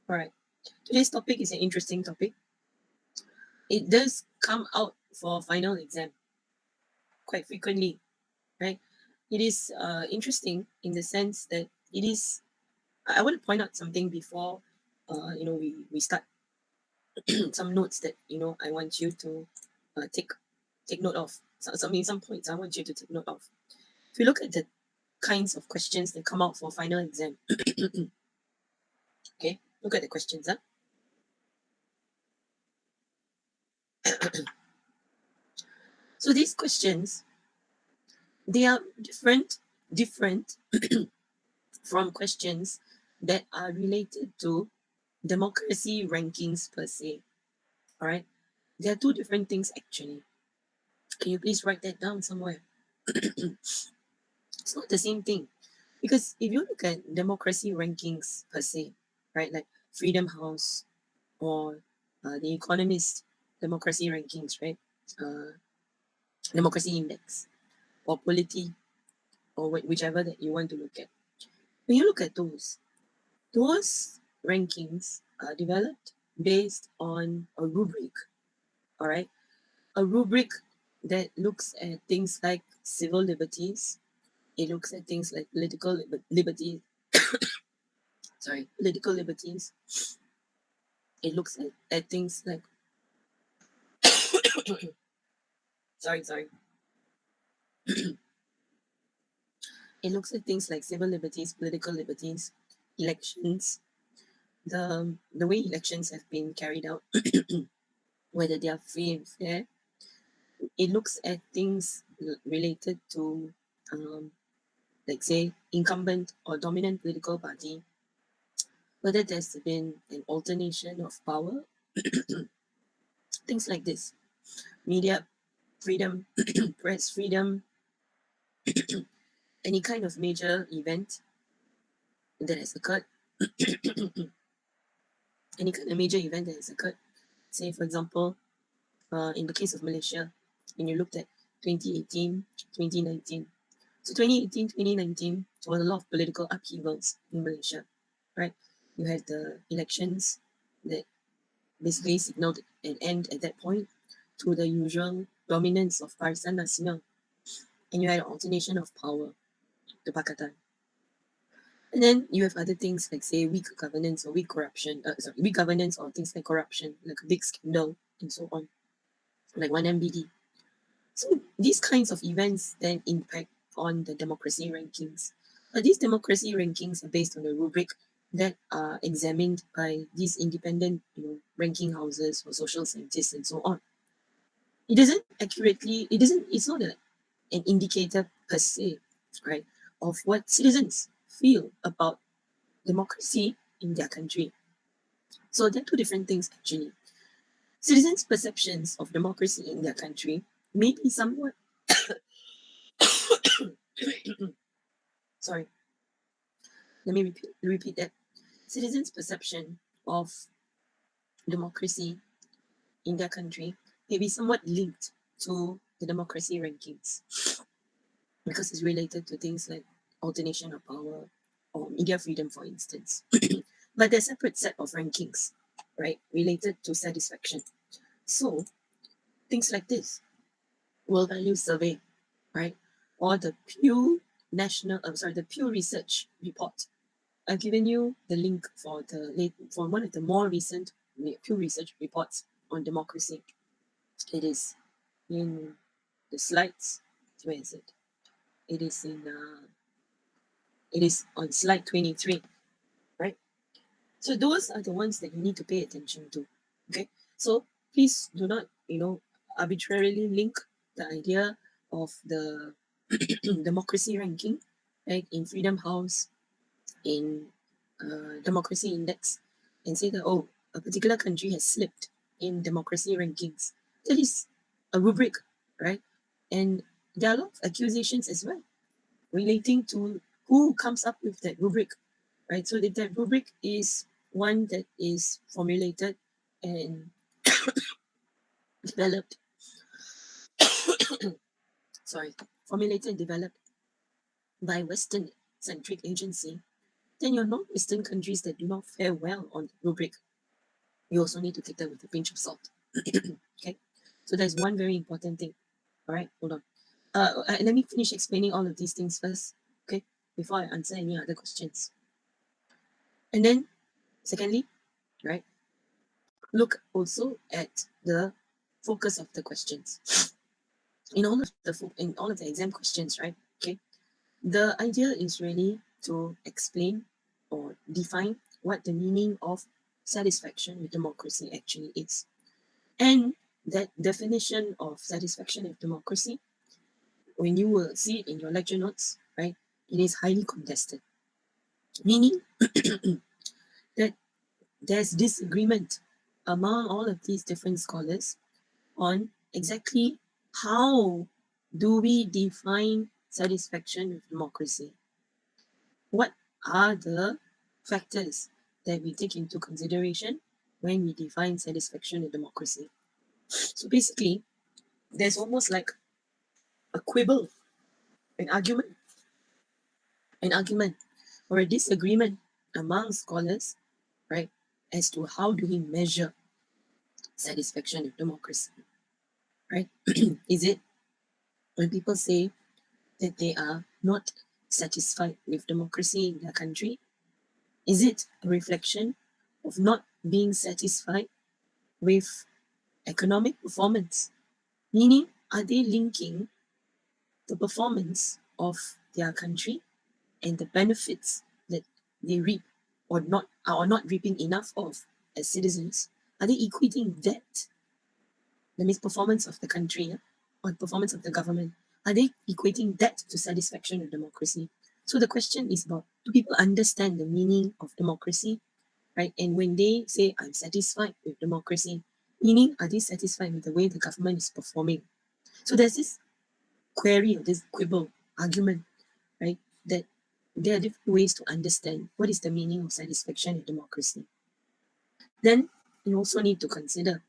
All right. Today's topic is an interesting topic. It does come out for final exam quite frequently, right? It is interesting in the sense that it is. I want to point out something before, we start. Some notes that I want you to take note of. Some points I want you to take note of. If you look at the kinds of questions that come out for final exam, okay, look at the questions. So these questions, they are different from questions that are related to democracy rankings per se. All right, there are two different things actually. Can you please write that down somewhere? It's not the same thing, because if you look at democracy rankings per se, right, like Freedom House or the Economist democracy rankings, right, democracy index or polity or whichever that you want to look at. When you look at those rankings are developed based on a rubric, all right? A rubric that looks at things like civil liberties, it looks at things like political liberties, political liberties. It looks at things like, sorry. It looks at things like civil liberties, political liberties, elections, the way elections have been carried out, whether they are free and fair. It looks at things related to, like say, incumbent or dominant political party, whether there's been an alternation of power, things like this. Media freedom, press freedom, any kind of major event that has occurred, any kind of major event that has occurred. Say, for example, in the case of Malaysia, when you looked at 2018, 2019. So 2018, 2019, there was a lot of political upheavals in Malaysia, right? You had the elections that basically signaled an end at that point to the usual dominance of Barisan Nasional. And you had an alternation of power, the Pakatan. And then you have other things like, say, weak governance or weak governance or things like corruption, like a big scandal and so on, like 1MBD. So these kinds of events then impact on the democracy rankings. But these democracy rankings are based on a rubric that are examined by these independent, ranking houses or social scientists and so on. It's not an indicator per se, right, of what citizens feel about democracy in their country. So they're two different things actually. Citizens' perceptions of democracy in their country may be somewhat sorry, let me repeat that. Citizens' perception of democracy in their country may be somewhat linked to the democracy rankings because it's related to things like alternation of power or media freedom, for instance. But they're a separate set of rankings, right, related to satisfaction. So things like this, World Value Survey, right, or the Pew Research report. I've given you the link for one of the more recent Pew Research reports on democracy. It is in the slides. Where is it? It is in. It is on slide 23, right? So those are the ones that you need to pay attention to. Okay, so please do not, arbitrarily link the idea of the democracy ranking, right, in Freedom House, in democracy index, and say that, oh, a particular country has slipped in democracy rankings. That is a rubric, right? And there are a lot of accusations as well relating to who comes up with that rubric, right? So if that rubric is one that is formulated and developed, sorry, formulated and developed by Western centric agency, then your non-Western countries that do not fare well on the rubric, you also need to take that with a pinch of salt. Okay, so that's one very important thing. All right, hold on. Let me finish explaining all of these things first, okay, before I answer any other questions. And then, secondly, right, look also at the focus of the questions. In all of the exam questions, right? Okay, the idea is really to explain or define what the meaning of satisfaction with democracy actually is. And that definition of satisfaction with democracy, when you will see it in your lecture notes, right, it is highly contested. Meaning that there's disagreement among all of these different scholars on exactly how do we define satisfaction with democracy. What are the factors that we take into consideration when we define satisfaction with democracy? So basically, there's almost like a quibble, an argument or a disagreement among scholars, right, as to how do we measure satisfaction with democracy, right? Is it when people say that they are not satisfied with democracy in their country? Is it a reflection of not being satisfied with economic performance? Meaning, are they linking the performance of their country and the benefits that they reap or not reaping enough of as citizens? Are they equating that, means performance of the country, yeah, or performance of the government? Are they equating that to satisfaction with democracy? So the question is about, do people understand the meaning of democracy, right? And when they say, I'm satisfied with democracy, meaning, are they satisfied with the way the government is performing? So there's this query or this quibble argument, right? That there are different ways to understand what is the meaning of satisfaction in democracy. Then you also need to consider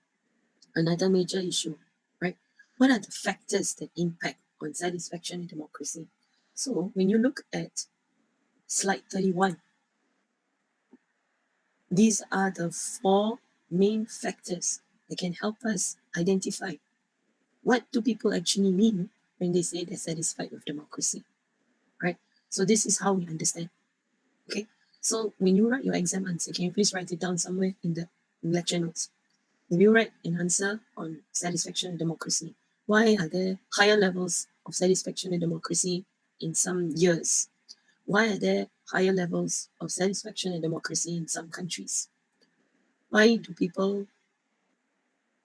another major issue, right? What are the factors that impact on satisfaction in democracy? So when you look at slide 31, these are the four main factors that can help us identify what do people actually mean when they say they're satisfied with democracy, right? So this is how we understand, okay? So when you write your exam answer, can you please write it down somewhere in the lecture notes? If you write an answer on satisfaction in democracy, why are there higher levels of satisfaction in democracy in some years? Why are there higher levels of satisfaction in democracy in some countries? Why do people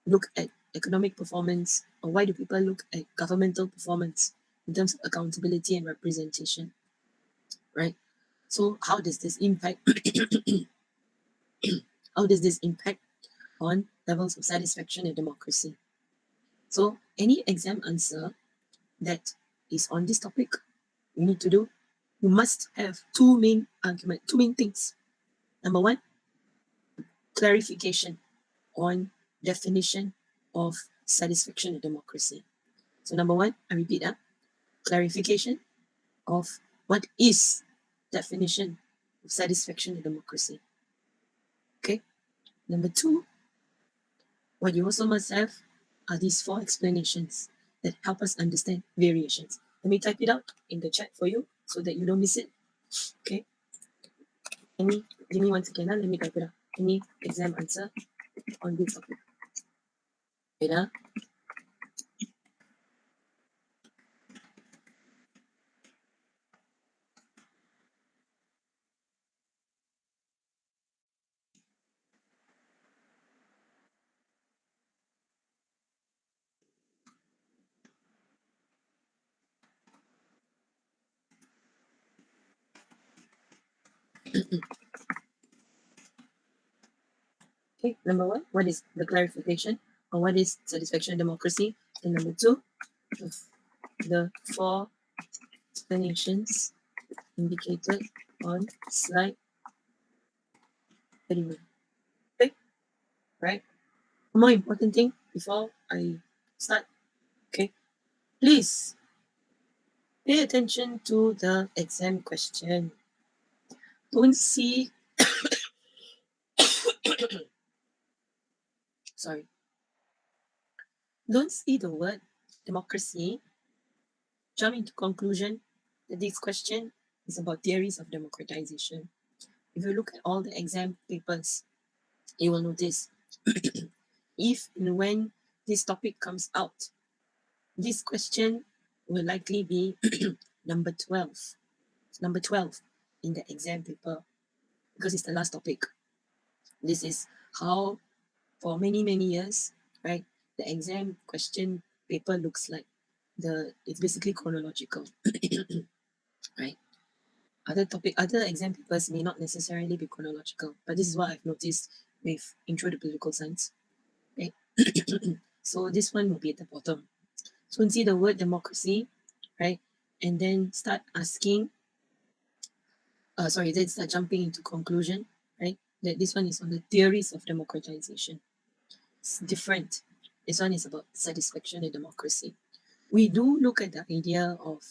look at economic performance, or why do people look at governmental performance in terms of accountability and representation, right? So how does this impact how does this impact on levels of satisfaction in democracy? So any exam answer that is on this topic, you need to do, you must have two main things. Number one, clarification on definition of satisfaction in democracy. So number one, I repeat, clarification of what is definition of satisfaction in democracy. Okay. Number two, what you also must have are these four explanations that help us understand variations. Let me type it out in the chat for you so that you don't miss it. Okay. Give me 1 second. Let me type it out. Any exam answer on this topic. Wait, Okay, number one, what is the clarification on what is satisfaction democracy? And number two, the four explanations indicated on slide 31. Okay, right? One more important thing before I start, okay? Please pay attention to the exam question. don't see sorry, don't see the word democracy, jump into conclusion that this question is about theories of democratization. If you look at all the exam papers, you will notice if and when this topic comes out, this question will likely be number 12. Number 12 in the exam paper because it's the last topic. This is how, for many, many years, right, the exam question paper looks like. It's basically chronological, right? Other exam papers may not necessarily be chronological, but this is what I've noticed with Intro to Political Science, right? So this one will be at the bottom. So you see the word democracy, right? And then start asking, then start jumping into conclusion, right? That this one is on the theories of democratization. It's different. This one is about satisfaction in democracy. We do look at the idea of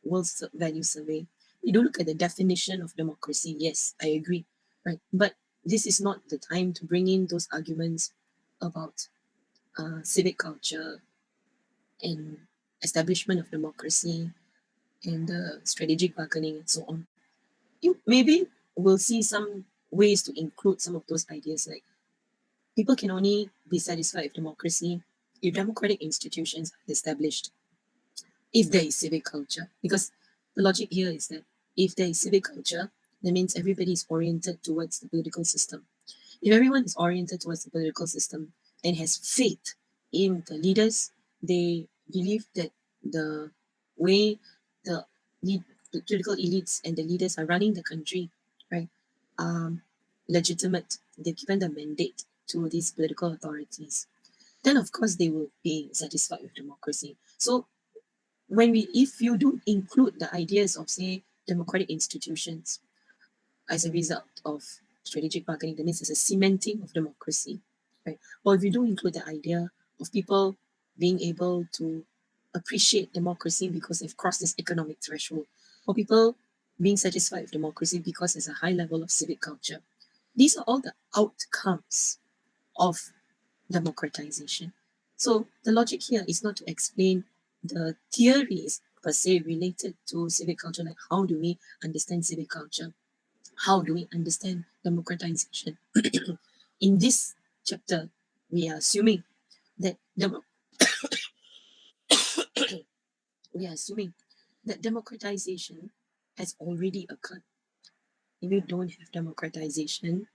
World Value Survey. We do look at the definition of democracy. Yes, I agree, right? But this is not the time to bring in those arguments about civic culture and establishment of democracy and strategic bargaining and so on. You maybe will see some ways to include some of those ideas, like people can only be satisfied with democracy if democratic institutions are established, if there is civic culture. Because the logic here is that if there is civic culture, that means everybody is oriented towards the political system. If everyone is oriented towards the political system and has faith in the leaders, they believe that the way the, the political elites and the leaders are running the country, right, legitimate. They've given the mandate to these political authorities. Then, of course, they will be satisfied with democracy. So, if you do include the ideas of, say, democratic institutions as a result of strategic bargaining, that means it's a cementing of democracy, right? Or if you do include the idea of people being able to appreciate democracy because they've crossed this economic threshold, or people being satisfied with democracy because there's a high level of civic culture, these are all the outcomes of democratization. So the logic here is not to explain the theories per se related to civic culture, like how do we understand civic culture? How do we understand democratization? In this chapter, we are assuming that we are assuming that democratization has already occurred. If you don't have democratization,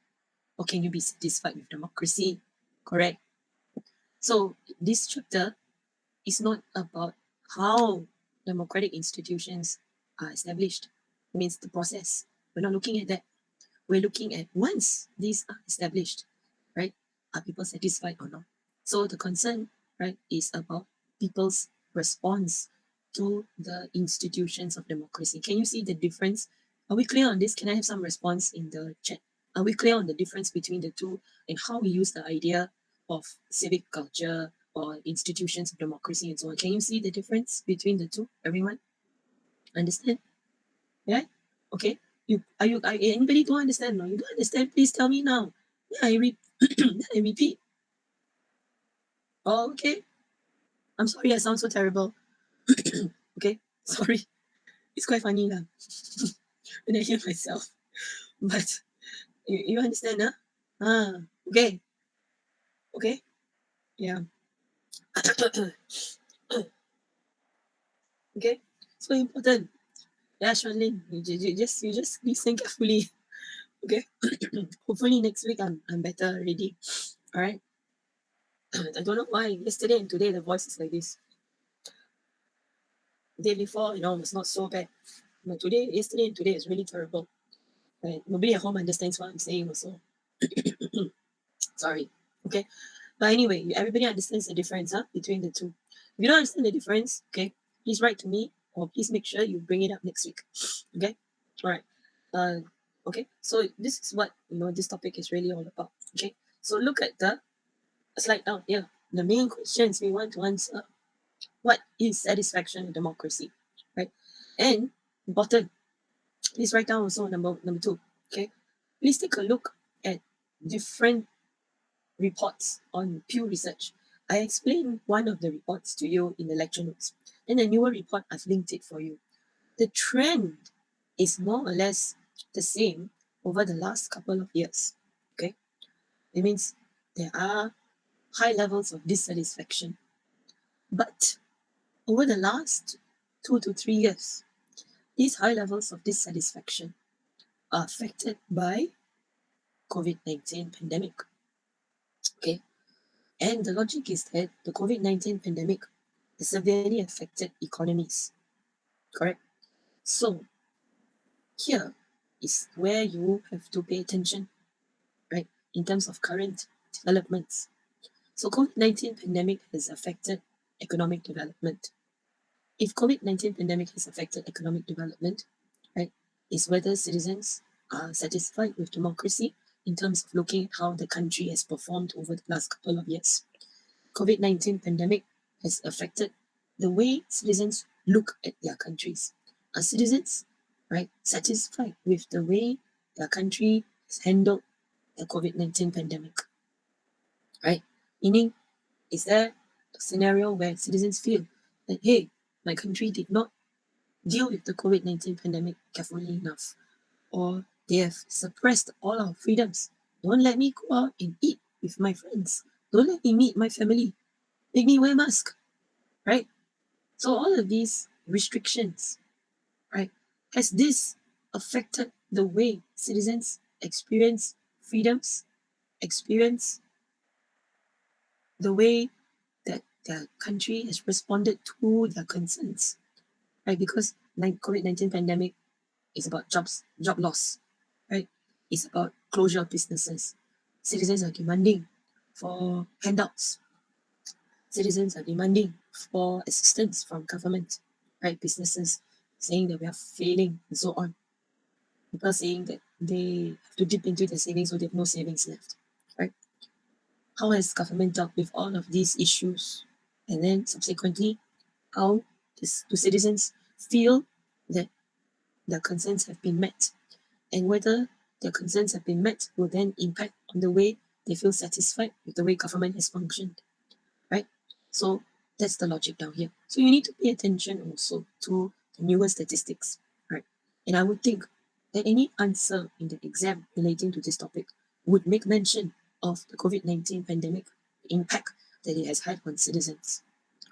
how can you be satisfied with democracy? Correct. So this chapter is not about how democratic institutions are established. It means the process. We're not looking at that. We're looking at once these are established, right? Are people satisfied or not? So the concern, right, is about people's response to the institutions of democracy. Can you see the difference? Are we clear on this? Can I have some response in the chat? Are we clear on the difference between the two and how we use the idea of civic culture or institutions of democracy and so on? Can you see the difference between the two? Everyone understand? Yeah? Okay. Are anybody don't understand? No, you don't understand? Please tell me now. Yeah, I repeat. Oh, okay. I'm sorry I sound so terrible. Okay, sorry. It's quite funny lah when I hear myself. But you understand, huh? Okay. Okay. Yeah. Okay. So important. Yeah, Shanlin, you just listen carefully. Okay. Hopefully next week I'm better already. All right. I don't know why yesterday and today the voice is like this. The day before, it was not so bad. But yesterday and today is really terrible. Right? Nobody at home understands what I'm saying also. Sorry. Okay. But anyway, everybody understands the difference between the two. If you don't understand the difference, okay, please write to me or please make sure you bring it up next week. Okay. All right. Okay. So this is what this topic is really all about. Okay. So look at the slide down here. The main questions we want to answer: what is satisfaction in democracy, right? And important, please write down also number two. Okay, please take a look at different reports on Pew Research. I explained one of the reports to you in the lecture notes. Then a newer report, I've linked it for you. The trend is more or less the same over the last couple of years. Okay, it means there are high levels of dissatisfaction. But over the last 2 to 3 years, these high levels of dissatisfaction are affected by COVID-19 pandemic. Okay, and the logic is that the COVID-19 pandemic has severely affected economies. Correct? So here is where you have to pay attention, right? In terms of current developments. So COVID-19 pandemic has affected economic development. If COVID-19 pandemic has affected economic development, right, is whether citizens are satisfied with democracy in terms of looking at how the country has performed over the last couple of years. COVID-19 pandemic has affected the way citizens look at their countries. Are citizens, right, satisfied with the way their country has handled the COVID-19 pandemic, right? Meaning, is there a scenario where citizens feel that, hey, my country did not deal with the COVID-19 pandemic carefully enough, or they have suppressed all our freedoms? Don't let me go out and eat with my friends. Don't let me meet my family. Make me wear mask, right? So all of these restrictions, right, has this affected the way citizens experience freedoms, experience the way that their country has responded to their concerns, right? Because like COVID-19 pandemic is about job loss, right? It's about closure of businesses. Citizens are demanding for handouts. Citizens are demanding for assistance from government, right? Businesses saying that we are failing and so on. People saying that they have to dip into their savings so they have no savings left, right? How has government dealt with all of these issues? And then subsequently, how do citizens feel that their concerns have been met? And whether their concerns have been met will then impact on the way they feel satisfied with the way government has functioned, right? So that's the logic down here. So you need to pay attention also to the newer statistics, right? And I would think that any answer in the exam relating to this topic would make mention of the COVID-19 pandemic, the impact that it has had on citizens,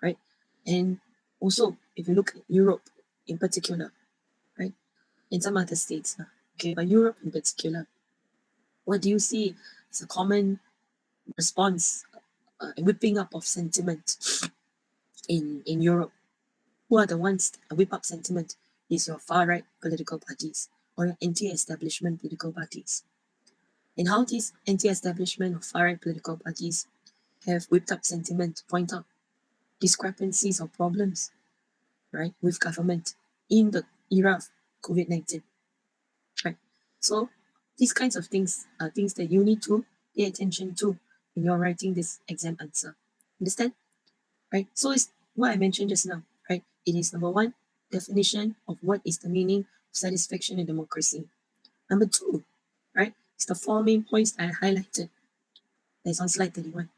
right? And also, if you look at Europe in particular, right, in some other states, okay, but Europe in particular, what do you see as a common response, whipping up of sentiment in Europe? Who are the ones that whip up sentiment? Is your far-right political parties or your anti-establishment political parties. And how these anti-establishment or far-right political parties have whipped up sentiment to point out discrepancies or problems, right, with government in the era of COVID-19, right? So these kinds of things are things that you need to pay attention to when you're writing this exam answer. Understand? Right? So it's what I mentioned just now, right? It is number one, definition of what is the meaning of satisfaction in democracy. Number two, right, it's the four main points that I highlighted. That's on slide 31.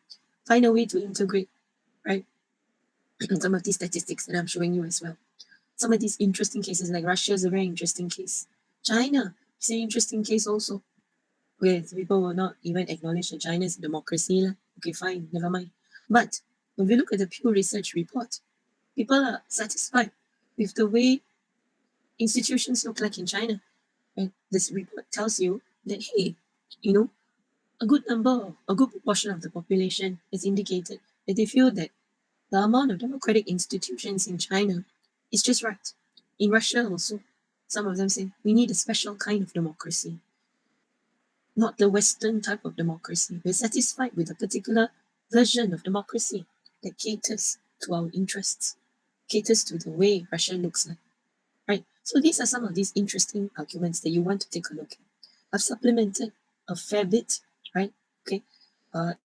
Find a way to integrate, right, some of these statistics that I'm showing you as well. Some of these interesting cases, like Russia is a very interesting case. China is an interesting case also. Okay, so people will not even acknowledge that China is a democracy. Okay, fine, never mind. But when we look at the Pew Research report, people are satisfied with the way institutions look like in China. Right? This report tells you that, hey, you know, a good proportion of the population has indicated that they feel that the amount of democratic institutions in China is just right. In Russia also, some of them say we need a special kind of democracy, not the Western type of democracy. We're satisfied with a particular version of democracy that caters to our interests, caters to the way Russia looks like. Right? So these are some of these interesting arguments that you want to take a look at. I've supplemented a fair bit, right? Okay,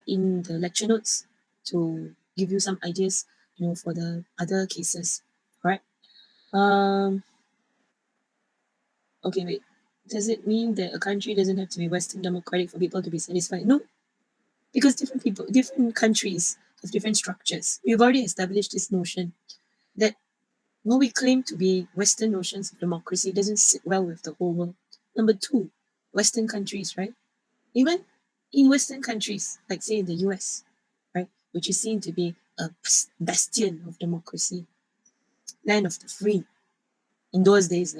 in the lecture notes to give you some ideas, for the other cases. All right. Okay, wait. Does it mean that a country doesn't have to be Western democratic for people to be satisfied? No, because different countries have different structures. We've already established this notion that what we claim to be Western notions of democracy doesn't sit well with the whole world. Number two, Western countries, right? Even in Western countries, like say in the US, right, which is seen to be a bastion of democracy, land of the free. In those days,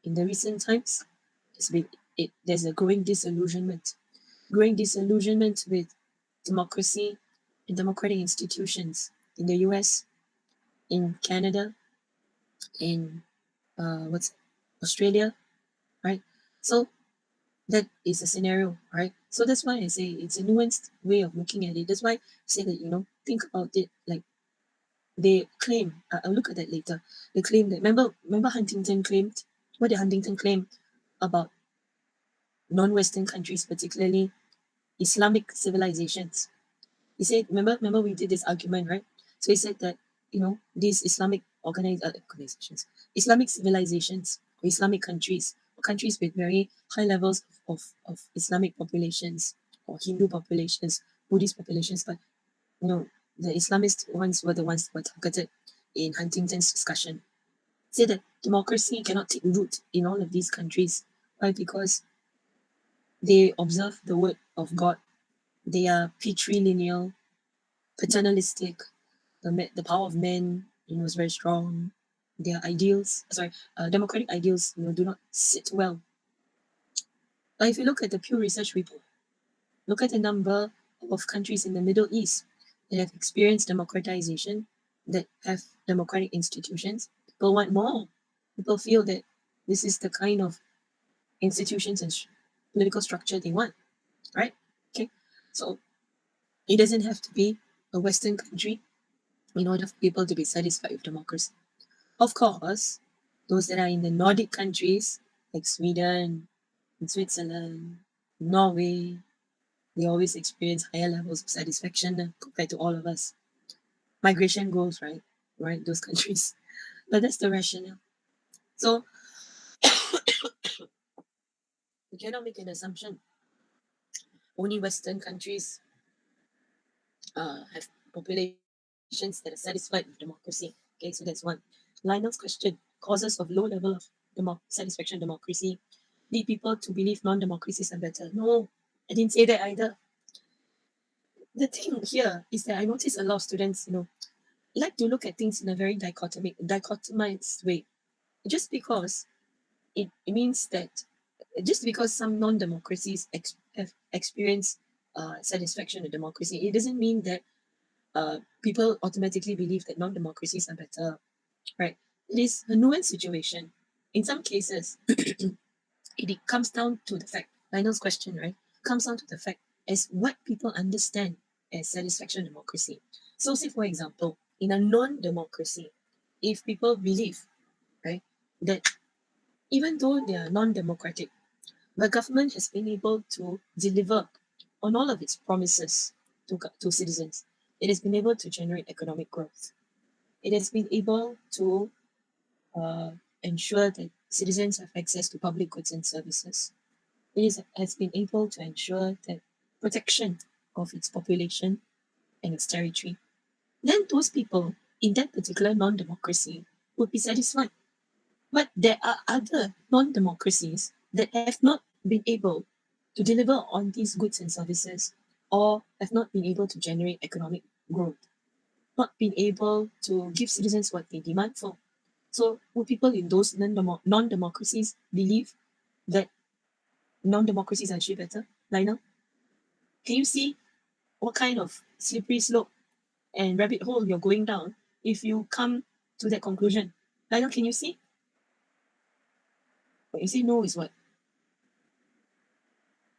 in the recent times, there's a growing disillusionment with democracy and democratic institutions in the US, in Canada, in what's Australia, right? So that is a scenario, right? So that's why I say it's a nuanced way of looking at it. That's why I say that, think about it like they claim, I'll look at that later. They claim that, remember Huntington claimed, what did Huntington claim about non-Western countries, particularly Islamic civilizations? He said, remember we did this argument, right? So he said that, these Islamic organizations, Islamic civilizations, or Islamic countries, or countries with very high levels of Islamic populations, or Hindu populations, Buddhist populations, but, the Islamist ones were the ones that were targeted in Huntington's discussion. Say that democracy cannot take root in all of these countries. Why? Because they observe the word of God. They are patrilineal, paternalistic. The power of men, is very strong. Their ideals, democratic ideals, do not sit well. But if you look at the Pew Research report, look at the number of countries in the Middle East that have experienced democratization, that have democratic institutions. People want more. People feel that this is the kind of institutions and political structure they want, right? Okay, so it doesn't have to be a Western country in order for people to be satisfied with democracy. Of course, those that are in the Nordic countries, like Sweden, and Switzerland, Norway, they always experience higher levels of satisfaction compared to all of us. Migration goals, right? Right, those countries. But that's the rationale. So we cannot make an assumption. Only Western countries have populations that are satisfied with democracy. Okay, so that's one. Lionel's question: causes of low level of satisfaction democracy lead people to believe non-democracies are better. No, I didn't say that either. The thing here is that I notice a lot of students, like to look at things in a very dichotomized way. Just because it means that just because some non-democracies have experienced satisfaction with democracy, it doesn't mean that people automatically believe that non-democracies are better, right? It is a nuanced situation. In some cases, it comes down to the fact, Lionel's question, right? Comes down to the fact as what people understand as satisfaction democracy. So, say for example, in a non-democracy, if people believe, right, that even though they are non-democratic, the government has been able to deliver on all of its promises to citizens. It has been able to generate economic growth. It has been able to uh, ensure that citizens have access to public goods and services. Has been able to ensure that protection of its population and its territory. Then those people in that particular non-democracy would be satisfied. But there are other non-democracies that have not been able to deliver on these goods and services, or have not been able to generate economic growth, not been able to give citizens what they demand for. So would people in those non-democracies believe that non-democracies are actually better? Lionel, can you see what kind of slippery slope and rabbit hole you're going down if you come to that conclusion? Lionel, can you see? What you say no is what?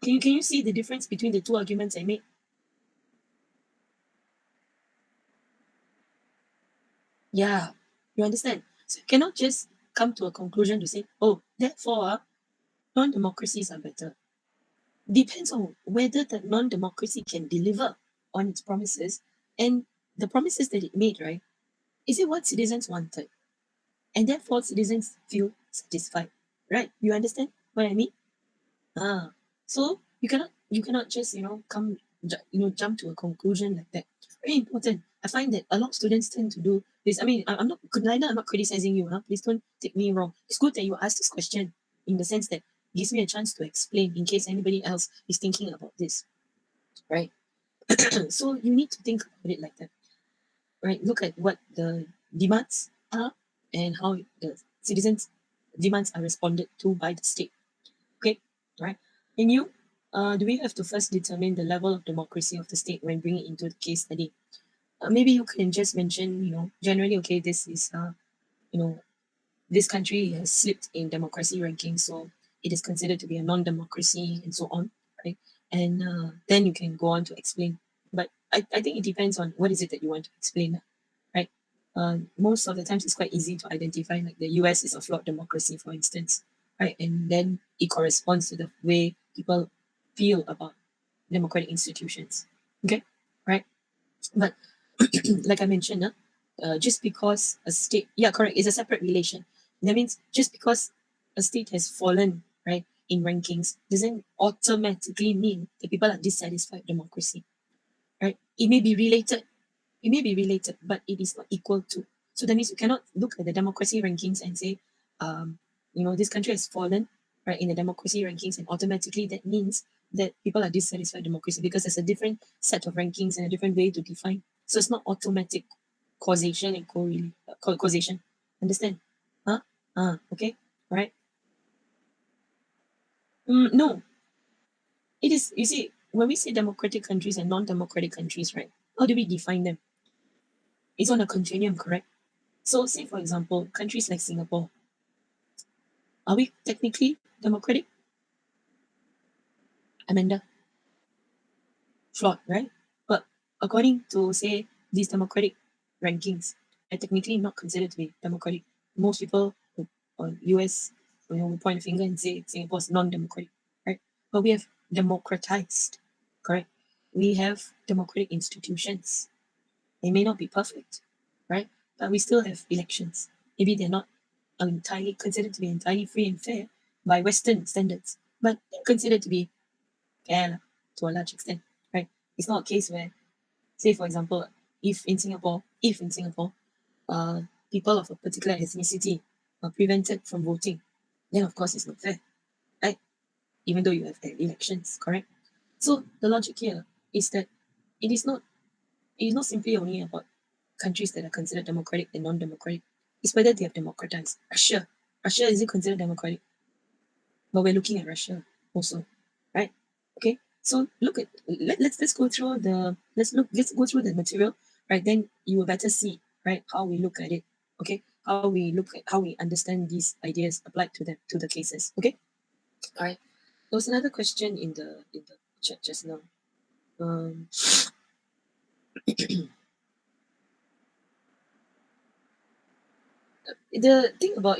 Can you see the difference between the two arguments I made? Yeah, you understand? So you cannot just come to a conclusion to say, oh, therefore, non-democracies are better. Depends on whether the non-democracy can deliver on its promises, and the promises that it made, right? Is it what citizens wanted? And therefore citizens feel satisfied, right? You understand? what I mean? So you cannot just jump to a conclusion like that. Very important. I find that a lot of students tend to do this. I mean, I'm not neither. I'm not criticizing you. Huh? Please don't take me wrong. It's good that you ask this question in the sense that it gives me a chance to explain in case anybody else is thinking about this, right? So you need to think about it like that, right? Look at what the demands are and how the citizens' demands are responded to by the state. Okay, right? And you, do we have to first determine the level of democracy of the state when bringing it into the case study? Maybe you can just mention, generally, okay, this is, you know, this country has slipped in democracy ranking, so it is considered to be a non-democracy and so on, right? And then you can go on to explain. But I think it depends on what is it that you want to explain, right? Most of the times it's quite easy to identify, like the US is a flawed democracy, for instance, right? And then it corresponds to the way people feel about democratic institutions, okay, right? But like I mentioned, just because a state, yeah, correct, it's a separate relation. That means just because a state has fallen, right, in rankings, doesn't automatically mean that people are dissatisfied with democracy, right? It may be related, but it is not equal to. So that means you cannot look at the democracy rankings and say, this country has fallen, right, in the democracy rankings, and automatically that means that people are dissatisfied with democracy, because there's a different set of rankings and a different way to define. So it's not automatic causation and causation. Understand? Huh? Okay. Right. No, it is. You see, when we say democratic countries and non-democratic countries, right? How do we define them? It's on a continuum, correct? So, say for example, countries like Singapore, are we technically democratic, Amanda? Flawed, right? But according to, say, these democratic rankings, are technically not considered to be democratic. Most people on US, will point a finger and say Singapore is non-democratic, right? But we have democratized, correct? We have democratic institutions. They may not be perfect, right? But we still have elections. Maybe they're not entirely considered to be entirely free and fair by Western standards, but they're considered to be fair to a large extent, right? It's not a case where, say for example, if in Singapore, uh, people of a particular ethnicity are prevented from voting, then of course it's not fair, right? Even though you have elections, correct? So the logic here is that it is not it is not simply only about countries that are considered democratic and non-democratic. It's whether they have democratized. Russia isn't considered democratic, but we're looking at Russia also, right? Okay, so let's go through the let's go through the material, right? Then you will better see, right, how we look at it. Okay, how we understand these ideas applied to the cases. Okay, all right. There was another question in the chat just now. Um, the thing about,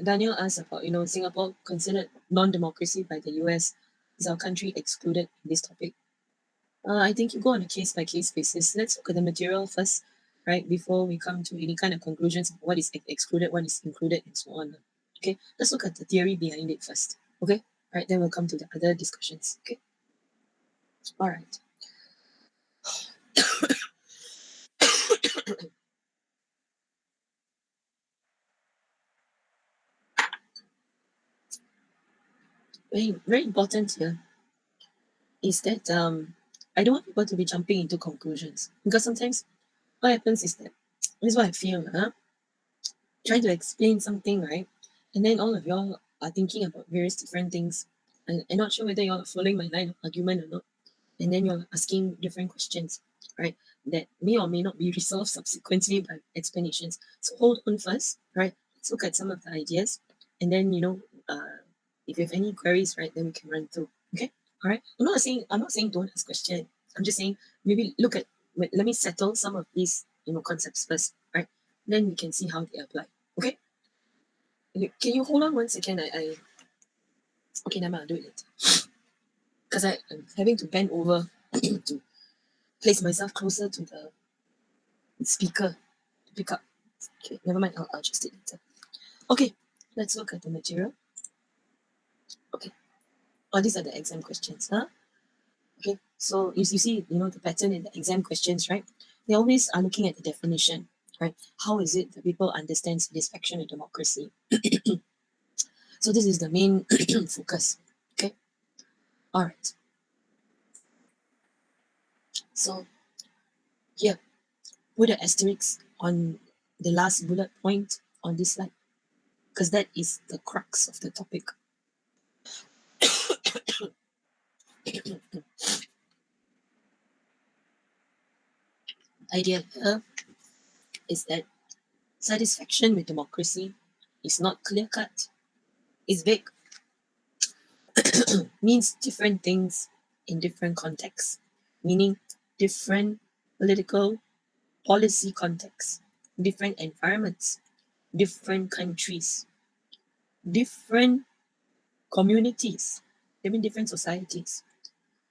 Daniel asked about, Singapore considered non-democracy by the US. Is our country excluded in this topic? I think you go on a case by case basis. Let's look at the material first, right, before we come to any kind of conclusions of what is excluded, what is included, and so on. Okay, let's look at the theory behind it first. Okay, right, then we'll come to the other discussions. Okay, all right. Very important here is that I don't want people to be jumping into conclusions, because sometimes what happens is that this is what I feel, trying to explain something, right? And then all of y'all are thinking about various different things. And I'm not sure whether y'all are following my line of argument or not. And then you're asking different questions, right? That may or may not be resolved subsequently by explanations. So hold on first, right? Let's look at some of the ideas. And then, if you have any queries, right, then we can run through. Okay? All right. I'm not saying don't ask questions. I'm just saying maybe let me settle some of these, concepts first, right? Then we can see how they apply. Okay? Can you hold on 1 second? Okay, never mind, I'll do it later. Because I'm having to bend over to place myself closer to the speaker to pick up. Okay, never mind, I'll adjust it later. Okay, let's look at the material. Okay, these are the exam questions, huh? Okay, so you see, the pattern in the exam questions, right? They always are looking at the definition, right? How is it that people understand satisfaction in democracy? So this is the main focus. Okay, all right. So here, put an asterisk on the last bullet point on this slide, because that is the crux of the topic. Idea here is that satisfaction with democracy is not clear cut, it's vague, means different things in different contexts, meaning different political policy contexts, different environments, different countries, different communities, even different societies,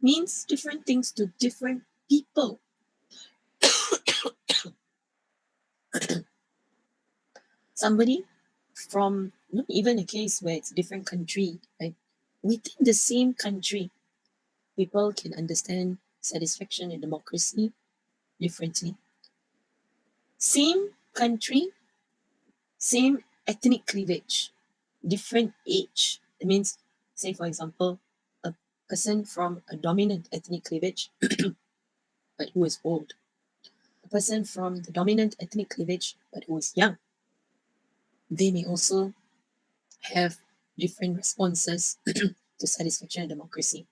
means different things to different people. Somebody from, not even a case where it's a different country, right? Within the same country, people can understand satisfaction in democracy differently. Same country, same ethnic cleavage, different age. It means, say, for example, a person from a dominant ethnic cleavage, but who is old. A person from the dominant ethnic cleavage, but who is young. They may also have different responses to satisfaction and democracy.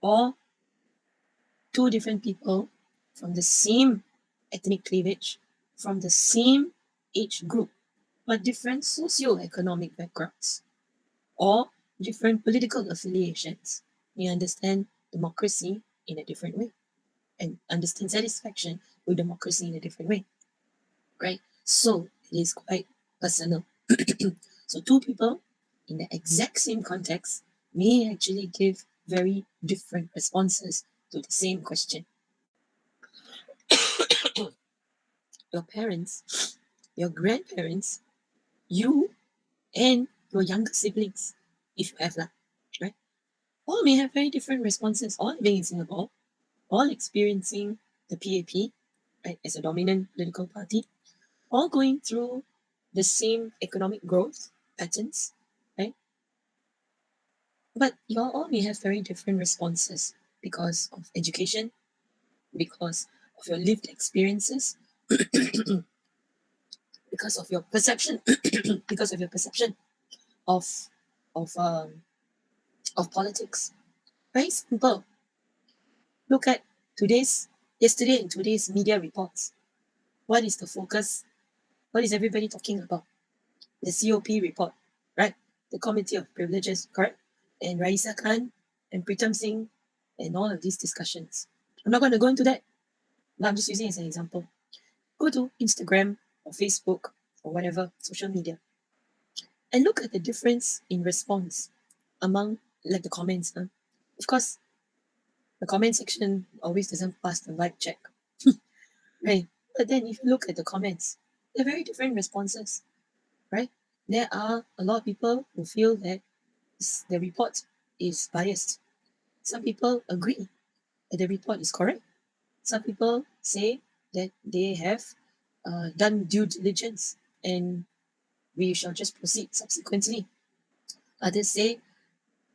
Or two different people from the same ethnic cleavage, from the same age group, but different socio-economic backgrounds, or different political affiliations. You understand democracy in a different way and understand satisfaction with democracy in a different way, right? So it is quite personal. So two people in the exact same context may actually give very different responses to the same question. Your parents, your grandparents, you, and your younger siblings, if you have that, right? All may have very different responses, all living in Singapore, all experiencing the PAP, right, as a dominant political party, all going through the same economic growth patterns, right? But you all may have very different responses because of education, because of your lived experiences, because of your perception, because of your perception of of um, of politics. Very simple. Look at yesterday and today's media reports. What is the focus? What is everybody talking about? The COP report, right? The Committee of Privileges, correct? And Raisa Khan and Pritam Singh and all of these discussions. I'm not going to go into that, but I'm just using it as an example. Go to Instagram or Facebook or whatever social media and look at the difference in response among like the comments. Of course, the comment section always doesn't pass the like check, right? But then if you look at the comments, they're very different responses, right? There are a lot of people who feel that the report is biased. Some people agree that the report is correct. Some people say that they have done due diligence and we shall just proceed subsequently. Others say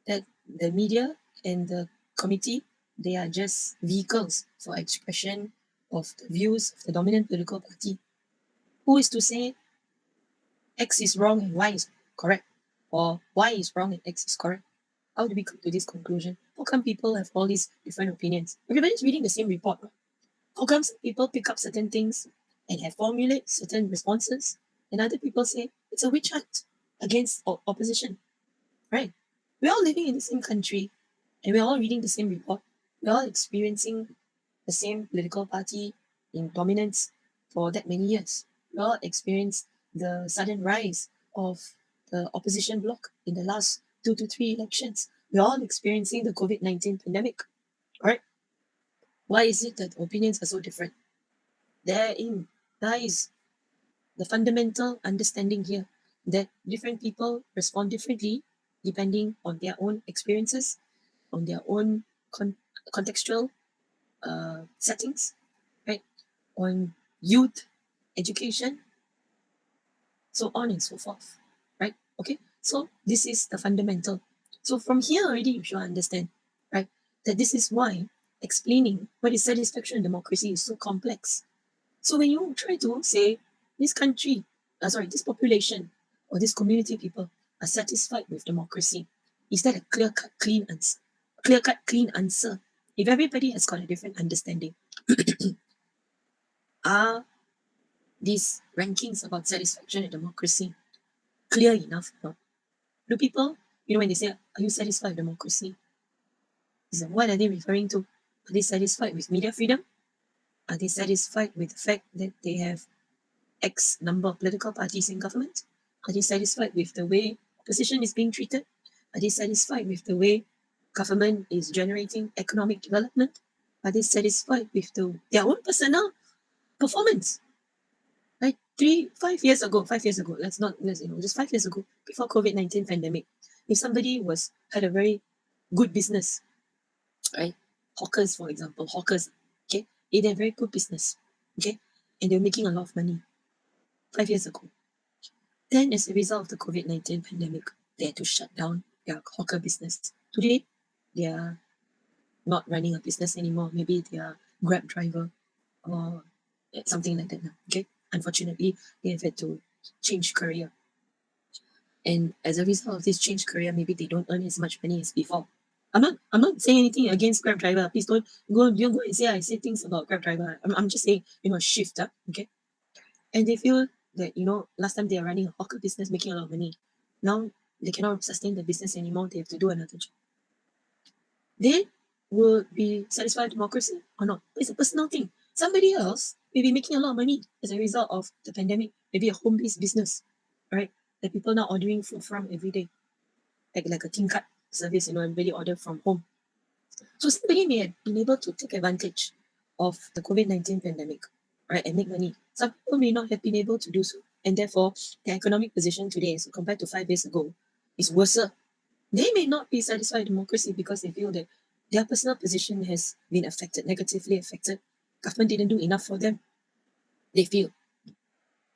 that the media and the committee, they are just vehicles for expression of the views of the dominant political party. Who is to say X is wrong and Y is correct? Or Y is wrong and X is correct? How do we come to this conclusion? How come people have all these different opinions? Everybody's reading the same report. Right? How come some people pick up certain things and have formulate certain responses, and other people say it's a witch hunt against opposition? Right? We're all living in the same country, and we're all reading the same report. We're all experiencing the same political party in dominance for that many years. We all experienced the sudden rise of the opposition bloc in the last 2 to 3 elections. We're all experiencing the COVID-19 pandemic, right? Why is it that opinions are so different? Therein lies the fundamental understanding here that different people respond differently depending on their own experiences, on their own contextual settings, right? On youth education, so on and so forth, right? Okay, so this is the fundamental. So from here already you should understand, right, that this is why explaining what is satisfaction in democracy is so complex. So when you try to say this country, this population or this community people are satisfied with democracy, is that a clear-cut, clean answer? Clear-cut, clean answer. If everybody has got a different understanding, are these rankings about satisfaction in democracy clear enough? No. Do people, when they say, are you satisfied with democracy? What are they referring to? Are they satisfied with media freedom? Are they satisfied with the fact that they have X number of political parties in government? Are they satisfied with the way opposition is being treated? Are they satisfied with the way government is generating economic development? Are they satisfied with their own personal performance? Like 5 years ago, just 5 years ago, before COVID-19 pandemic, if somebody had a very good business, right? Hawkers, for example, okay, they had very good business, okay, and they're making a lot of money 5 years ago. Then, as a result of the COVID-19 pandemic, they had to shut down their hawker business. Today, they are not running a business anymore. Maybe they are Grab driver or something like that now. Okay, unfortunately, they have had to change career, and as a result of this change career, maybe they don't earn as much money as before. I'm not saying anything against Grab driver. Please don't go and say I say things about Grab driver. I'm just saying, shift up, okay? And they feel that, last time they are running a hawker business, making a lot of money. Now they cannot sustain the business anymore. They have to do another job. They will be satisfied with democracy or not. It's a personal thing. Somebody else may be making a lot of money as a result of the pandemic, maybe a home-based business, right? That people now ordering food from every day, like a tingkat service, everybody order from home. So somebody may have been able to take advantage of the COVID-19 pandemic, right, and make money. Some people may not have been able to do so, and therefore their economic position today, as compared to 5 years ago, is worse. They may not be satisfied with democracy because they feel that their personal position has been negatively affected. Government didn't do enough for them, they feel.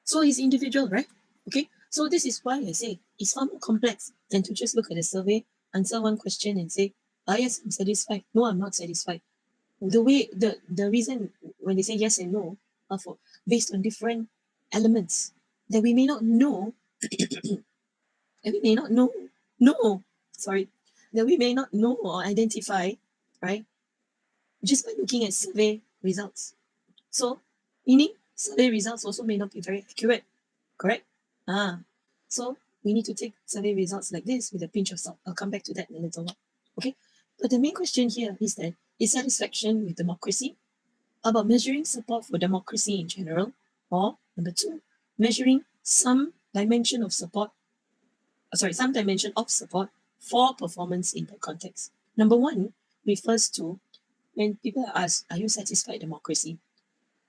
So it's individual, right? Okay. So this is why I say it's far more complex than to just look at a survey, answer one question and say, yes, I'm satisfied. No, I'm not satisfied. The reason when they say yes and no are based on different elements that we may not know, and we may not know, that we may not know or identify, right? Just by looking at survey results. So, meaning survey results also may not be very accurate, correct? So we need to take survey results like this with a pinch of salt. I'll come back to that in a little while. Okay? But the main question here is that is satisfaction with democracy about measuring support for democracy in general, or number two, measuring some dimension of support for performance in that context. Number one refers to when people ask, are you satisfied with democracy?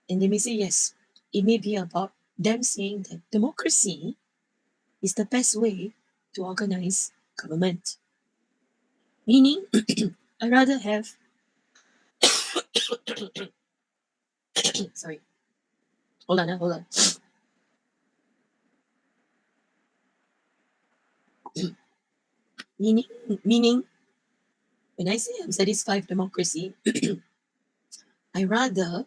And they may say yes. It may be about them saying that democracy is the best way to organize government. Meaning, I rather have sorry. Hold on. Meaning, when I say I'm satisfied with democracy, I rather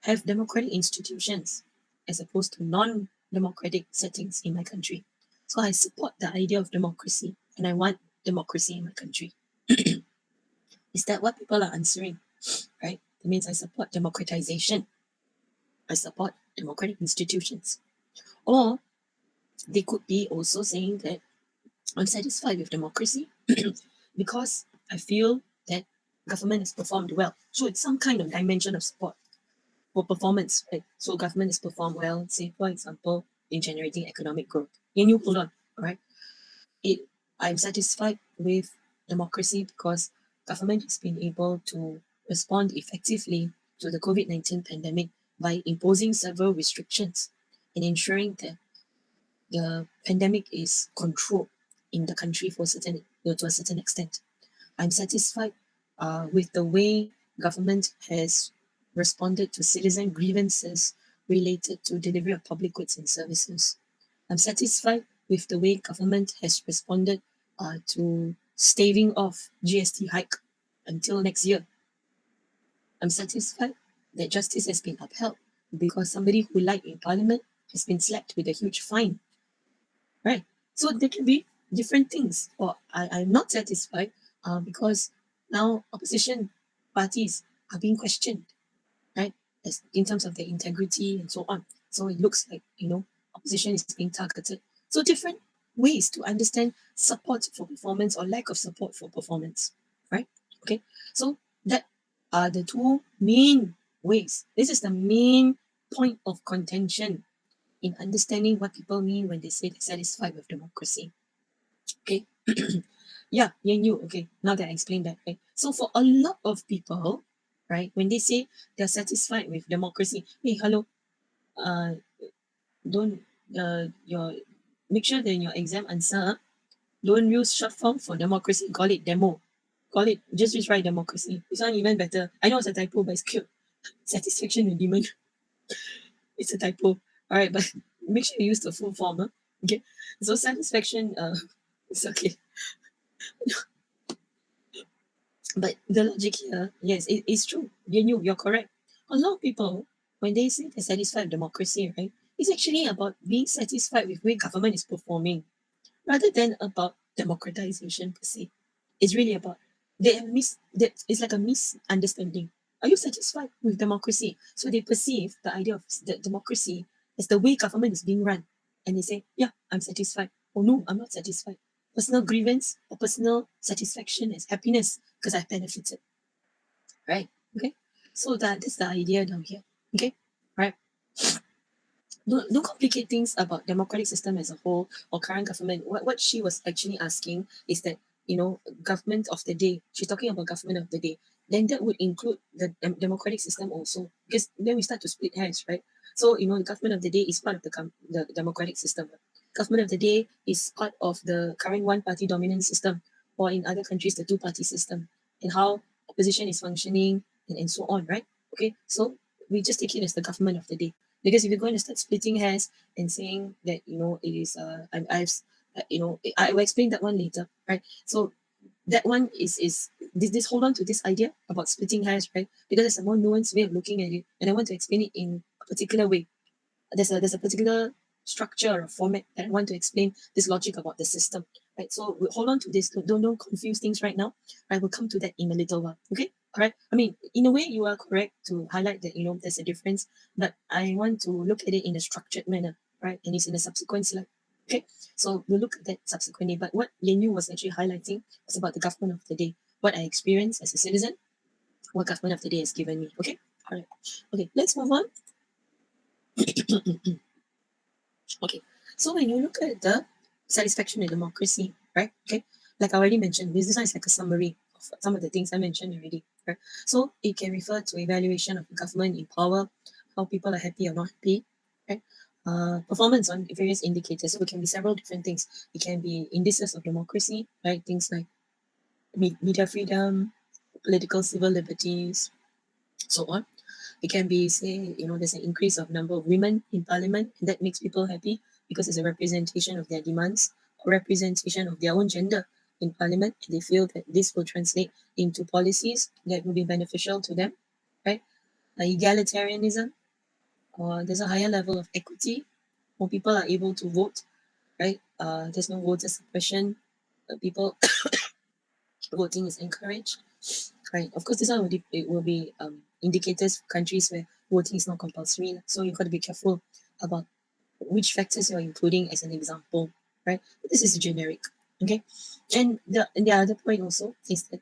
have democratic institutions as opposed to non-democratic settings in my country. So I support the idea of democracy and I want democracy in my country. Is that what people are answering? Right? That means I support democratization. I support democratic institutions. Or they could be also saying that I'm satisfied with democracy because I feel that government has performed well. So it's some kind of dimension of support for performance, right? So government has performed well, say, for example, in generating economic growth. And you hold on, all right? I'm satisfied with democracy because government has been able to respond effectively to the COVID-19 pandemic by imposing several restrictions and ensuring that the pandemic is controlled in the country for certain, to a certain extent. I'm satisfied with the way government has responded to citizen grievances related to delivery of public goods and services. I'm satisfied with the way government has responded to staving off GST hike until next year. I'm satisfied that justice has been upheld because somebody who lied in parliament has been slapped with a huge fine. Right? So there can be different things. Or I'm not satisfied because now opposition parties are being questioned, right? As in terms of their integrity and so on. So it looks like, opposition is being targeted. So different ways to understand support for performance or lack of support for performance, right? Okay, so that are the two main ways. This is the main point of contention in understanding what people mean when they say they're satisfied with democracy. Okay. Yeah, you. Okay, now that I explained that, right? So for a lot of people, right, when they say they're satisfied with democracy, hey, hello, don't your make sure that in your exam answer, don't use short form for democracy. Call it demo. Call it just write democracy. This one even better. I know it's a typo, but it's cute. Satisfaction and demand. It's a typo. All right, but make sure you use the full form. Huh? Okay. So satisfaction, it's okay. But the logic here, yes, it is true. You're correct. A lot of people, when they say they're satisfied with democracy, right, it's actually about being satisfied with the way government is performing, rather than about democratization per se. It's really about it's like a misunderstanding. Are you satisfied with democracy? So they perceive the idea of the democracy as the way government is being run, and they say, "Yeah, I'm satisfied." Oh no, I'm not satisfied. Personal grievance or personal satisfaction is happiness because I've benefited. Right? Okay. So that's the idea down here. Okay. Right. Don't complicate things about democratic system as a whole or current government. What she was actually asking is that, government of the day, she's talking about government of the day, then that would include the democratic system also, because then we start to split hairs, right? So, the government of the day is part of the democratic system. Government of the day is part of the current one party dominant system, or in other countries, the two party system, and how opposition is functioning, and so on, right? Okay, so we just take it as the government of the day. Because if you're going to start splitting hairs and saying that, it is I will explain that one later, right? So that one is this hold on to this idea about splitting hairs, right? Because it's a more nuanced way of looking at it, and I want to explain it in a particular way. There's a particular structure or format that I want to explain this logic about the system, right? So we hold on to this. Don't confuse things right now. I will come to that in a little while. Okay, all right. I mean, in a way, you are correct to highlight that there's a difference, but I want to look at it in a structured manner, right? And it's in a subsequent slide. Okay, so we'll look at that subsequently. But what Yen Yu was actually highlighting was about the government of the day, what I experienced as a citizen, what government of the day has given me. Okay, all right. Okay, let's move on. Okay, so when you look at the satisfaction in democracy, right? Okay, like I already mentioned, this one is like a summary of some of the things I mentioned already, right? So it can refer to evaluation of the government in power, how people are happy or not happy, right? Performance on various indicators. So it can be several different things. It can be indices of democracy, right? Things like media freedom, political civil liberties, so on. It can be, say, there's an increase of number of women in parliament, and that makes people happy because it's a representation of their demands, or representation of their own gender in parliament, and they feel that this will translate into policies that will be beneficial to them, right? Egalitarianism, or there's a higher level of equity, more people are able to vote, right? There's no voter suppression, people voting is encouraged, right? Of course, this one will be indicators for countries where voting is not compulsory. So you've got to be careful about which factors you're including as an example, right? This is generic, okay? And the other point also is that,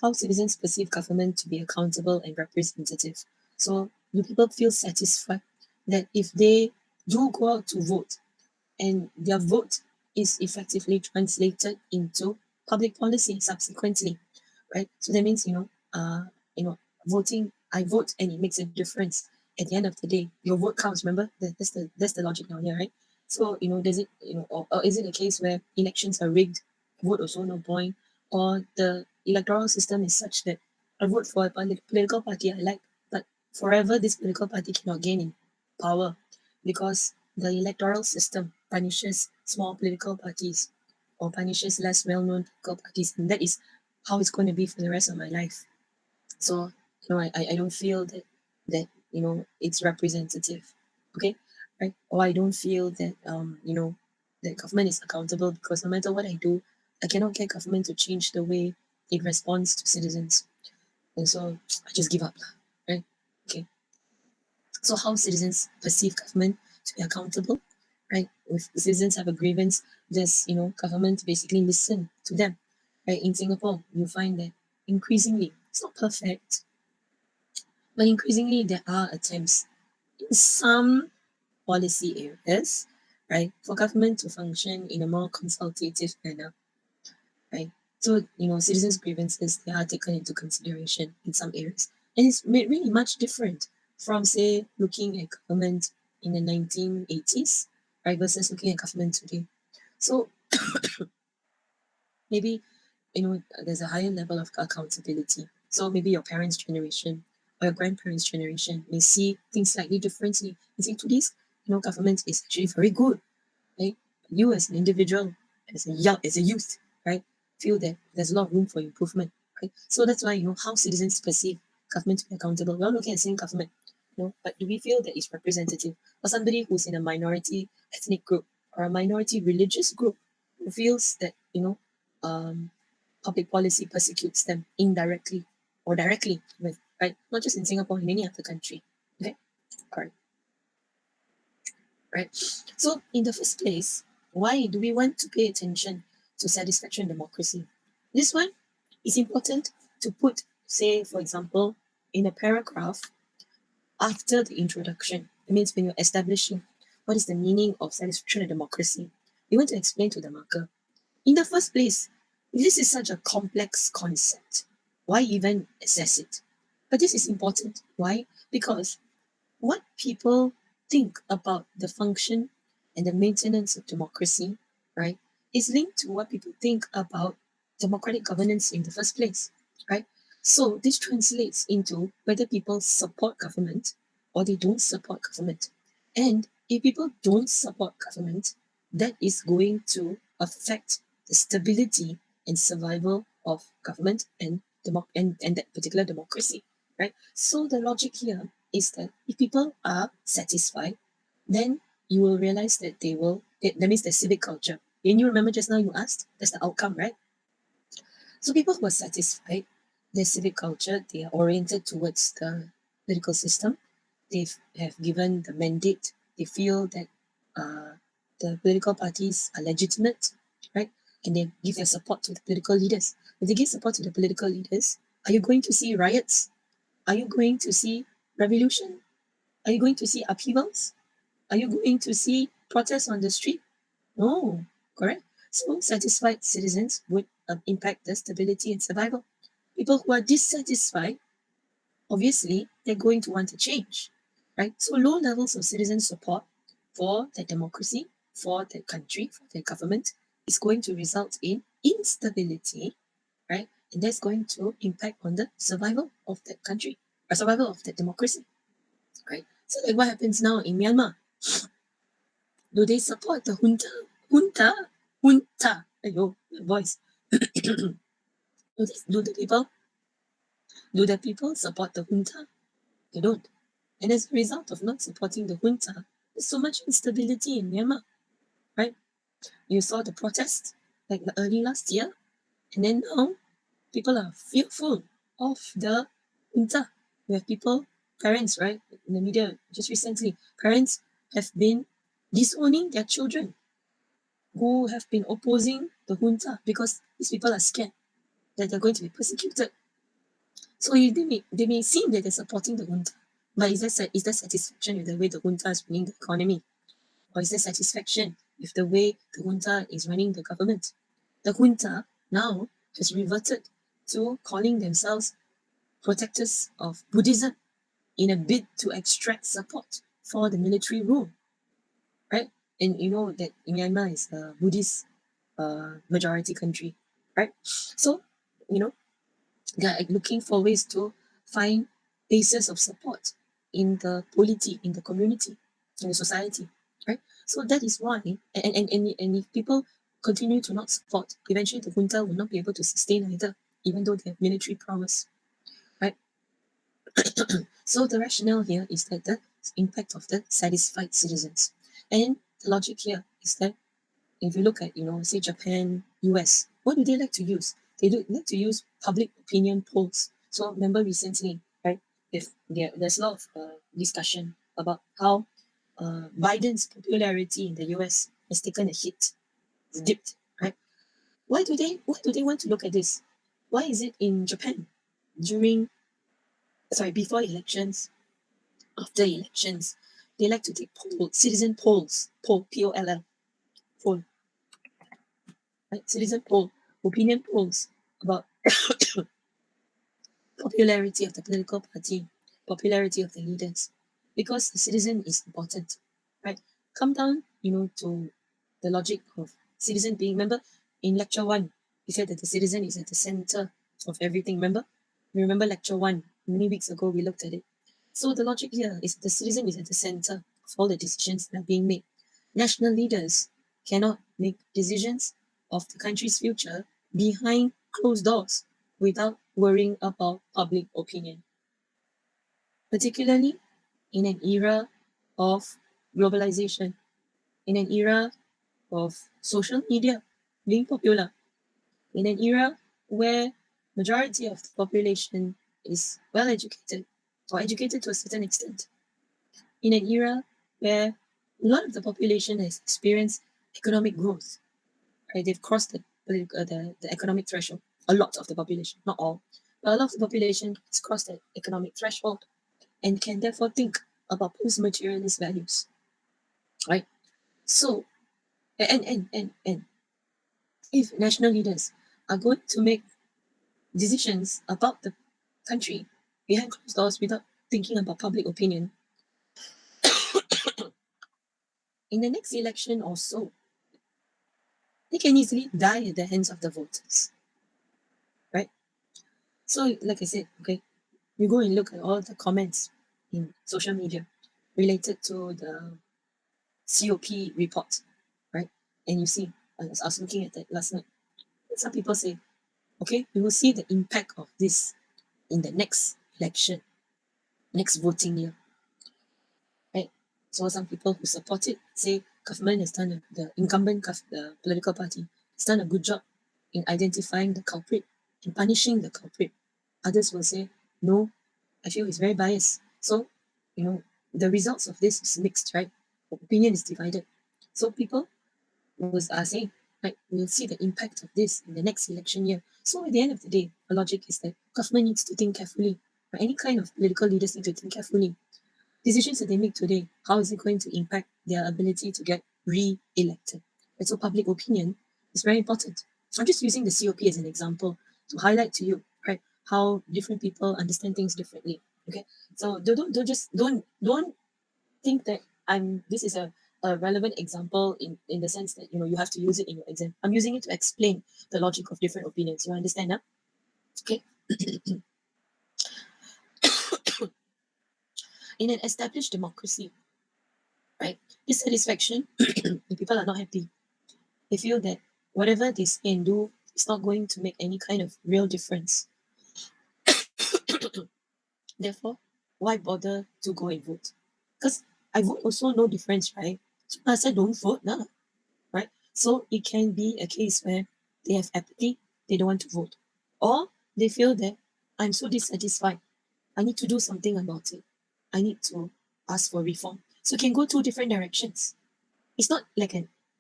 how citizens perceive government to be accountable and representative. So do people feel satisfied that if they do go out to vote, and their vote is effectively translated into public policy subsequently, right? So that means, voting, I vote and it makes a difference. At the end of the day, your vote counts. Remember, that's the logic down here, right? So, does it, or is it a case where elections are rigged, vote also no point, or the electoral system is such that I vote for a political party I like, but forever this political party cannot gain in power because the electoral system punishes small political parties or punishes less well-known political parties, and that is how it's going to be for the rest of my life. So, I don't feel that it's representative. Okay, right? Or I don't feel that that government is accountable because no matter what I do, I cannot get government to change the way it responds to citizens. And so I just give up. Right? Okay. So how citizens perceive government to be accountable, right? If citizens have a grievance, does government basically listen to them? Right? In Singapore, you find that increasingly it's not perfect, but increasingly there are attempts in some policy areas, right, for government to function in a more consultative manner, right? So, citizens' grievances, they are taken into consideration in some areas. And it's really much different from, say, looking at government in the 1980s, right, versus looking at government today. So maybe, there's a higher level of accountability. So maybe your parents' generation or your grandparents' generation may see things slightly differently. And say today's, government is actually very good, right? You as an individual, as a youth, right, feel that there's a lot of room for improvement, right? So that's why, how citizens perceive government to be accountable. We're not looking at saying government, but do we feel that it's representative? Or somebody who's in a minority ethnic group or a minority religious group who feels that, um, public policy persecutes them indirectly or directly with, right? Not just in Singapore, in any other country. Okay, correct. Right. So in the first place, why do we want to pay attention to satisfaction democracy? This one is important to put, say, for example, in a paragraph after the introduction. It means when you're establishing what is the meaning of satisfaction and democracy, you want to explain to the marker. In the first place, this is such a complex concept. Why even assess it? But this is important. Why? Because what people think about the function and the maintenance of democracy, right, is linked to what people think about democratic governance in the first place, right? So this translates into whether people support government or they don't support government. And if people don't support government, that is going to affect the stability and survival of government and that particular democracy, right? So the logic here is that if people are satisfied, then you will realize that that means the civic culture. And you remember just now you asked, that's the outcome, right? So people who are satisfied, their civic culture, they are oriented towards the political system. They have given the mandate. They feel that uh, the political parties are legitimate, right? And they give their support to the political leaders. If they give support to the political leaders, are you going to see riots? Are you going to see revolution? Are you going to see upheavals? Are you going to see protests on the street? No, correct? So satisfied citizens would impact the stability and survival. People who are dissatisfied, obviously, they're going to want to change, right? So low levels of citizen support for their democracy, for their country, for their government is going to result in instability, right? And that's going to impact on the survival of that country or survival of that democracy, right? So like what happens now in Myanmar? Do they support the junta? Junta? Junta. Ayo, my voice. Do the people support the junta? They don't. And as a result of not supporting the junta, there's so much instability in Myanmar, right? You saw the protests like early last year, and then now people are fearful of the junta. We have people, parents, right, in the media just recently, parents have been disowning their children who have been opposing the junta because these people are scared that they're going to be persecuted. So they may seem that they're supporting the junta, but is there satisfaction with the way the junta is running the economy? Or is there satisfaction with the way the junta is running the government? The junta now has reverted to calling themselves protectors of Buddhism in a bid to extract support for the military rule, right? And you know that Myanmar is a Buddhist majority country, right? So, you know, they are looking for ways to find bases of support in the polity, in the community, in the society, right? So that is why, and if people continue to not support, eventually the junta will not be able to sustain either, even though they have military prowess, right? So the rationale here is that the impact of the satisfied citizens. And the logic here is that if you look at, say Japan, US, what do they like to use? They do like to use public opinion polls. So remember recently, right? If there's a lot of discussion about how Biden's popularity in the US has taken a hit, it's dipped, right? Why do they want to look at this? Why is it in Japan before elections, after elections, they like to take citizen polls, P-O-L-L, poll, right? Citizen poll, opinion polls about popularity of the political party, popularity of the leaders, because the citizen is important, right? Come down, to the logic of citizen being. Remember, in lecture one, we said that the citizen is at the center of everything. Remember lecture one, many weeks ago we looked at it. So the logic here is the citizen is at the center of all the decisions that are being made. National leaders cannot make decisions of the country's future behind closed doors without worrying about public opinion, particularly in an era of globalization, in an era of social media being popular, in an era where majority of the population is well educated or educated to a certain extent, in an era where a lot of the population has experienced economic growth, right? They've crossed the economic threshold. A lot of the population, not all, but a lot of the population has crossed the economic threshold and can therefore think about post-materialist values, right? So, and if national leaders are going to make decisions about the country behind closed doors without thinking about public opinion, in the next election or so, they can easily die at the hands of the voters, right? So, like I said, okay, you go and look at all the comments in social media related to the COP report, right? And you see, I was looking at that last night. Some people say, okay, we will see the impact of this in the next election, next voting year, right? So some people who support it say government has done, the incumbent the political party has done a good job in identifying the culprit and punishing the culprit. Others will say, no, I feel it's very biased. So, the results of this is mixed, right? Opinion is divided. So people are saying, right, we'll see the impact of this in the next election year. So at the end of the day, the logic is that government needs to think carefully. Right? Any kind of political leaders need to think carefully. Decisions that they make today, how is it going to impact their ability to get re-elected? And so public opinion is very important. I'm just using the COP as an example to highlight to you, right, how different people understand things differently. Okay, so don't think that this is a relevant example in the sense that you have to use it in your exam. I'm using it to explain the logic of different opinions. You understand now? Okay. In an established democracy, right, dissatisfaction, people are not happy. They feel that whatever they say and do is not going to make any kind of real difference. Therefore, why bother to go and vote? Because I vote also no difference, right? So I said don't vote now, right? So it can be a case where they have apathy, they don't want to vote, or they feel that I'm so dissatisfied, I need to do something about it. I need to ask for reform. So it can go two different directions. It's not like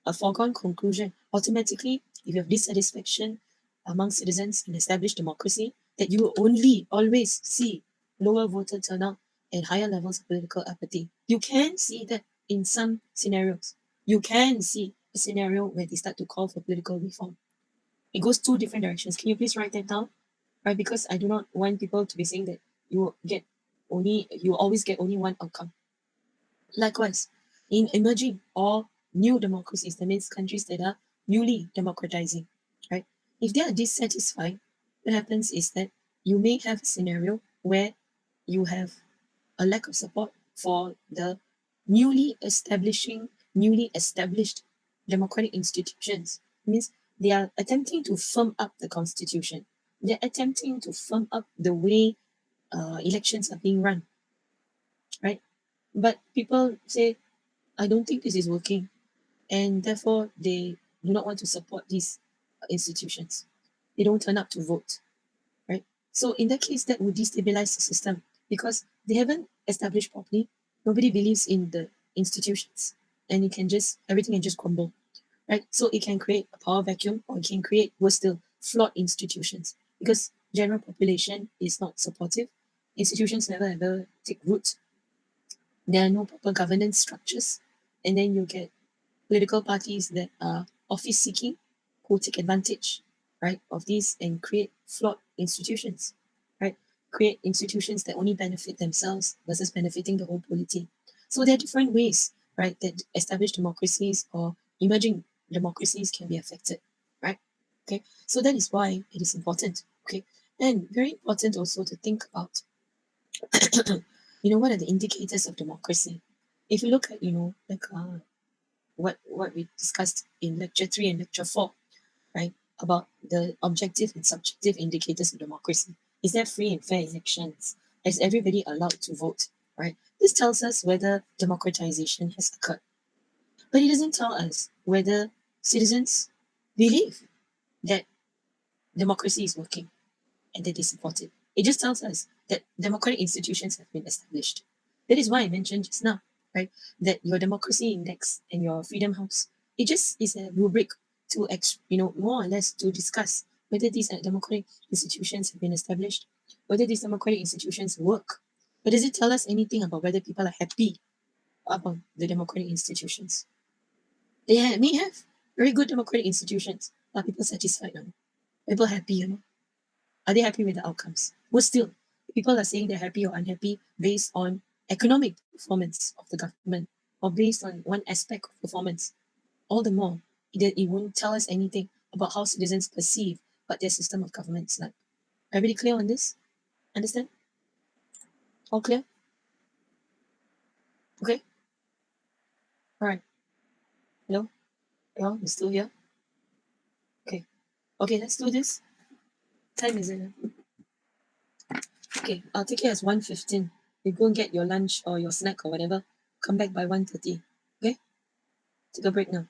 a foregone conclusion. Automatically, if you have dissatisfaction among citizens in established democracy, that you will only always see lower voter turnout and higher levels of political apathy. You can see that in some scenarios. You can see a scenario where they start to call for political reform. It goes two different directions. Can you please write that down? Right? Because I do not want people to be saying that you always get only one outcome. Likewise, in emerging or new democracies, that means countries that are newly democratizing, right? If they are dissatisfied, what happens is that you may have a scenario where you have a lack of support for the newly established democratic institutions. It means they are attempting to firm up the constitution. They're attempting to firm up the way elections are being run, right? But people say, I don't think this is working, and therefore they do not want to support these institutions. They don't turn up to vote, right? So in that case, that would destabilize the system because they haven't established properly. Nobody believes in the institutions, and everything can just crumble, right? So it can create a power vacuum, or it can create, worse still, flawed institutions because general population is not supportive. Institutions never ever take root. There are no proper governance structures, and then you get political parties that are office seeking who take advantage, right, of these and create flawed institutions, right? Create institutions that only benefit themselves versus benefiting the whole polity. So there are different ways, right, that established democracies or emerging democracies can be affected, right? Okay, so that is why it is important, okay? And very important also to think about, what are the indicators of democracy? If you look at, like what we discussed in lecture 3 and lecture 4, right? About the objective and subjective indicators of democracy. Is there free and fair elections? Is everybody allowed to vote, right? This tells us whether democratization has occurred. But it doesn't tell us whether citizens believe that democracy is working and that they support it. It just tells us that democratic institutions have been established. That is why I mentioned just now, right, that your democracy index and your freedom house, it just is a rubric to, more or less to discuss whether these democratic institutions have been established, whether these democratic institutions work. But does it tell us anything about whether people are happy about the democratic institutions? They may have very good democratic institutions. Are people satisfied? No? People happy? Are they happy with the outcomes? Well, still, people are saying they're happy or unhappy based on economic performance of the government or based on one aspect of performance. All the more, it won't tell us anything about how citizens perceive what their system of government is like. Everybody clear on this? Understand? All clear? Okay? All right. Hello? Hello? You still here? Okay. Okay, let's do this. Time is it? Okay, I'll take it as 1:15. You go and get your lunch or your snack or whatever. Come back by 1:30. Okay? Take a break now.